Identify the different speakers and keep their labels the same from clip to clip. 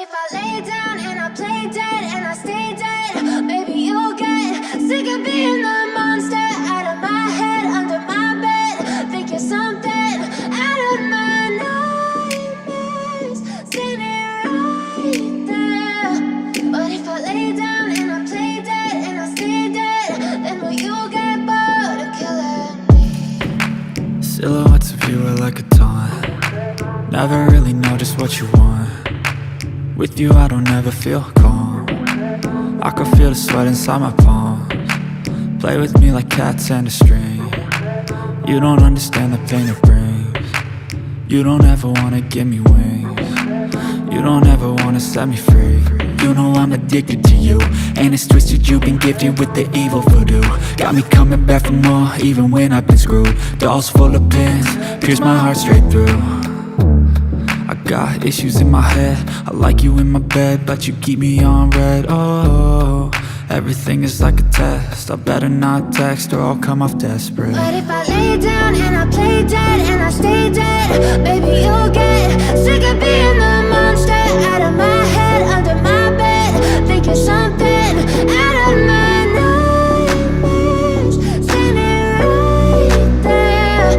Speaker 1: if I lay down and I play dead and I stay dead, maybe you'll get sick of being the monster out of my head, under my bed. Think you're something out of my nightmares, standing right there. But if I lay down and I play dead and I stay dead, then will you get bored of killing me?
Speaker 2: Silhouettes of you are like a taunt. Never really know just what you want. With you I don't ever feel calm. I can feel the sweat inside my palms. Play with me like cats and a string. You don't understand the pain it brings. You don't ever wanna give me wings. You don't ever wanna set me free. You know I'm addicted to you, and it's twisted, you've been gifted with the evil voodoo. Got me coming back for more, even when I've been screwed. Dolls full of pins, pierce my heart straight through. I got issues in my head, I like you in my bed, but you keep me on red. Oh, everything is like a test, I better not text or I'll come off desperate.
Speaker 1: But if I lay down and I play dead and I stay dead, baby you'll get sick of being the monster out of my head, under my bed. Think you're something out of my nightmares, standing right there.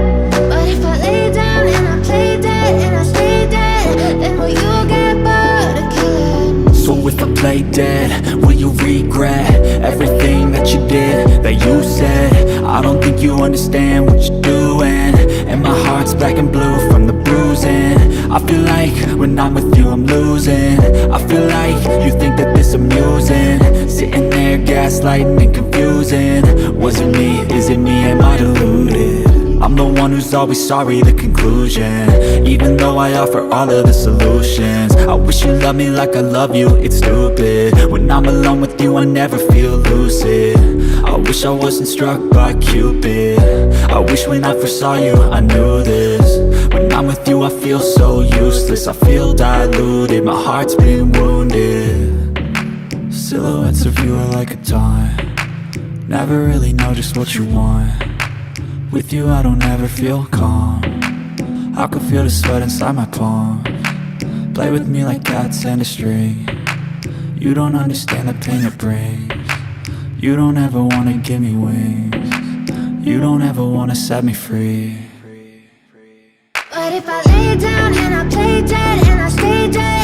Speaker 1: But if I lay down and I play dead and I stay dead, then will you get bored of killing me?
Speaker 2: So if I play dead, will you regret everything that you did, that you said? I don't think you understand what you're doing, and my heart's black and blue from the bruising. I feel like when I'm with you I'm losing. I feel like you think that this amusing, sitting there gaslighting and confusing. Was it me? Is it me? Am I deluded? I'm the one who's always sorry, the conclusion, even though I offer all of the solutions. I wish you loved me like I love you, it's stupid. When I'm alone with you I never feel lucid. I wish I wasn't struck by Cupid. I wish when I first saw you I knew this. When I'm with you I feel so useless, I feel diluted, my heart's been wounded. Silhouettes of you are like a taunt. Never really know just what you want. With you I don't ever feel calm. I can feel the sweat inside my palms. Play with me like cats and a string. You don't understand the pain it brings. You don't ever wanna give me wings. You don't ever wanna set me free.
Speaker 1: But if I lay down and I play dead and I stay dead,